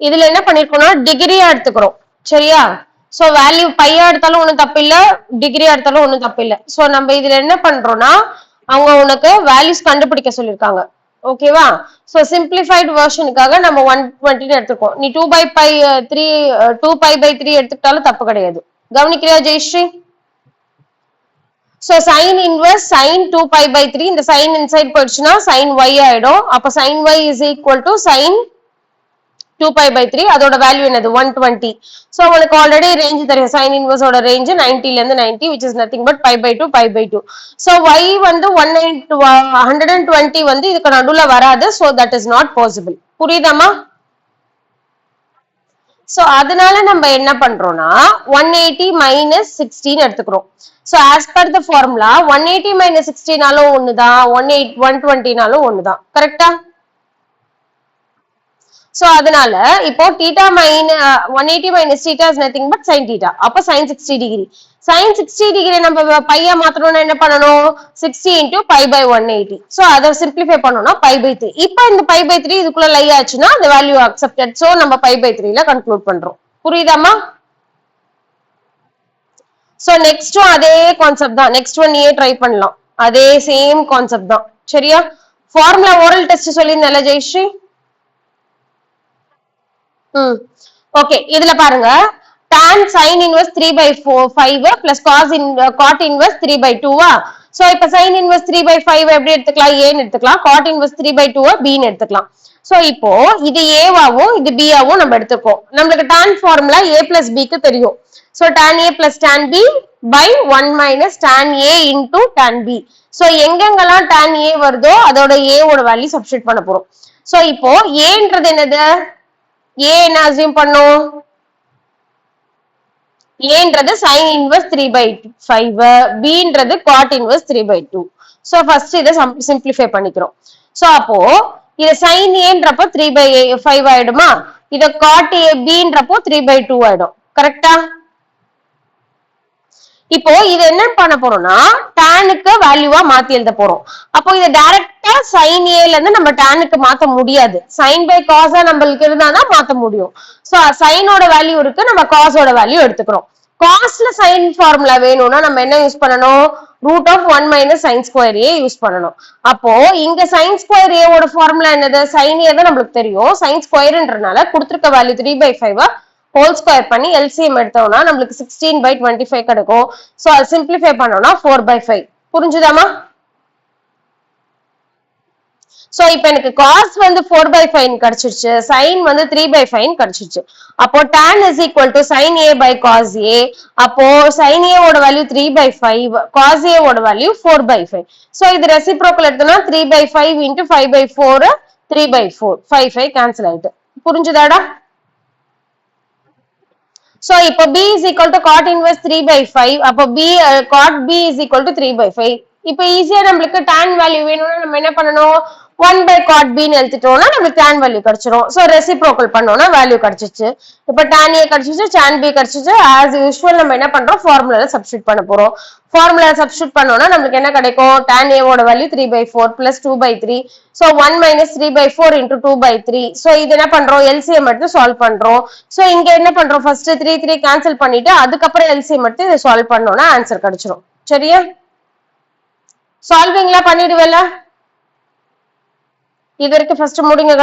இதுல என்ன பண்ணிருக்கோம்னா டிகிரியா எடுத்துக்கிறோம். சரியா? சோ வேல்யூ பையா எடுத்தாலும் ஒண்ணும் தப்பு இல்ல, டிகிரியா எடுத்தாலும் ஒண்ணும் தப்பு இல்ல. சோ நம்ம இதுல என்ன பண்றோம்னா அவங்க உனக்கு வேல்யூஸ் கண்டுபிடிக்க சொல்லிருக்காங்க. ஓகேவா? சோ சிம்பிளிஃபைட் வெர்ஷனுக்காக நம்ம 120 எடுத்துக்கோம். நீ 2 by pi 3 2 pi by 3 எடுத்துக்கிட்டாலும் தப்பு கிடையாது. கவனிக்கிறியா Jayashree? So sin inverse sin 2 pi by 3, இந்த sin inside போயிடுச்சுன்னா sin y ஆயிடும். அப்ப sin y is equal to sin 2 pi by 3, அதோட வேல்யூ என்னது 120. சோ உங்களுக்கு ஆல்ரெடி ரேஞ்ச் தெரியும், sin inverse ஓட ரேஞ்ச் 90 ல இருந்து 90, which is nothing but pi by 2 pi by 2. So y வந்து 120 வந்து இதுக்கு நடுவுல வராது. So that is not possible. புரியுதாமா? சோ அதனால நம்ம என்ன பண்றோம்னா 180 minus 16 எடுத்துக்கிறோம். So as per the formula 180 minus 16 நாலும் ஒண்ணுதான், 120 நாலும் ஒண்ணுதான். கரெக்டா? சோ அதனால இப்போ theta minus 180 minus theta is nothing but sin theta. அப்ப sin 60 degree. sin 60 degree நம்ம பையா மாத்தணும்னா என்ன பண்ணணும்? 60 into pi by 180. சோ அதை சிம்பிளிஃபை பண்ணோம்னா pi by 3. இப்போ இந்த pi by 3 இதுக்குள்ள லை ஆச்சுன்னா the value accepted. சோ நம்ம pi by 3 ல கன்க்ளூட் பண்றோம். புரியுதாமா? சோ நெக்ஸ்ட் அதே கான்செப்ட் தான். நெக்ஸ்ட் ஒன் நீயே ட்ரை பண்ணலாம். அதே சேம் கான்செப்ட் தான். சரியா? ஃபார்முலா ஓரல் டெஸ்ட் சொல்லியிருந்தேன்ல ஜெயஸ்ரீ? ஓகே, இதுல பாருங்க tan sin inverse 3 by 5 plus cot inverse 3 by 2. So இப்ப sin inverse 3 by 5 எப்படி எடுத்துக்கலாம்? a ன்னு எடுத்துக்கலாம். cot inverse 3 by 2 b ன்னு எடுத்துக்கலாம். சோ இப்போ இது a வாவும் இது b ஆவும் நம்ம எடுத்துக்கோம். நமக்கு tan formula a plus b க்கு தெரியும். So tan a plus tan b by 1 minus tan a into tan b. So எங்கெங்கெல்லாம் tan a வருதோ அதோட a ஓட வேல்யூ சப்ஸ்டிட்யூட் பண்ண போறோம். சோ இப்போ a ன்றது என்னது? a என்ன அசியூம் பண்ணும்? a ன்றது sin inverse 3 by 5, b ன்றது cot inverse 3 by 2. So first இத சிம்பிளிஃபை பண்ணிக்கிறோம். சோ அப்போ இத sin a ன்றப்போ 3 by 5 ஆயிடுமா? இத cot a b ன்றப்போ 3 by 2 ஆயிடும். கரெக்ட்டா? இப்போ இது என்ன பண்ண போறோம்னா டானுக்கு வேல்யூவா மாத்தி எழுத போறோம். அப்போ இத டைரக்டா sin a ல இருந்து நம்ம டானுக்கு மாத்த முடியாது. sin by cos நம்மளுக்கு இருந்தாதான் மாத்த முடியும். சோ sin ஓட வேல்யூ இருக்கு, நம்ம cos ஓட வேல்யூ எடுத்துக்கிறோம். cosல sin ஃபார்முலா வேணும்னா நம்ம என்ன யூஸ் பண்ணணும்? root of 1 minus sin square a use பண்ணணும். அப்போ இங்க sin square a ஓட ஃபார்முலா என்னது? sin a தான் நம்மளுக்கு தெரியும். sin squareன்றனால கொடுத்திருக்க வேல்யூ 3 by 5 ஹோல் ஸ்கொயர் பண்ணி LCM எடுத்தோம்னா நம்மளுக்கு 16 by 25 கிடைக்கும். சோ அது சிம்பிளிஃபை பண்ணோம்னா 4 by 5. புரிஞ்சுதாமா? சோ இப்போ எனக்கு cos வந்து 4 by 5 கிடைச்சிருச்சு, sin வந்து 3 by 5 கிடைச்சிருச்சு. அப்போ tan is equal to sin a by cos a. அப்போ sin a ஓட வேல்யூ 3 by 5, cos a ஓட வேல்யூ 4 by 5. சோ இது ரெசிப்ரோக்கல் எடுத்தோம்னா 3 by 5 into 5 by 4 3 by 4 5 cancel ஆயிட்டு. புரிஞ்சுதாடா? So இப்போ b is equal to cot inverse 3 by 5. அப்போ cot b is equal to 3 by 5. இப்போ ஈஸியா நம்மளுக்கு tan வேல்யூ வேணும்னா நம்ம என்ன பண்ணணும்? 1 by cot b ன்னு எழுதிட்டோம்னா நமக்கு tan வேல்யூ கிடைச்சிரும். சோ ரெசிப்ரோக்கல் பண்ணோம்னா வேல்யூ கிடைச்சிச்சு. இப்போ tan a கிடைச்சிச்சு, tan b கிடைச்சிச்சு. as usual நம்ம என்ன பண்றோம்? ஃபார்முலால சப்ஸ்டிட்யூட் பண்ண போறோம். ஃபார்முலால சப்ஸ்டிட்யூட் பண்ணோம்னா நமக்கு என்ன கிடைக்கும்? tan a ஓட value 3 by 4 plus 2 by 3. So 1 minus 3 by 4 into 2 by 3. So இது என்ன பண்றோம்? LCM எடுத்து சால்வ் பண்றோம். சோ இங்க என்ன பண்றோம்? ஃபர்ஸ்ட் 3 கேன்சல் பண்ணிட்டு அதுக்கப்புறம் LCM எடுத்து இதை சால்வ் பண்ணோம்னா ஆன்சர் கிடைச்சிரும். சரியா? சால்விங்லாம் பண்ணிடுவேல? இது வரைக்கும் ஃபர்ஸ்ட் முடிங்க.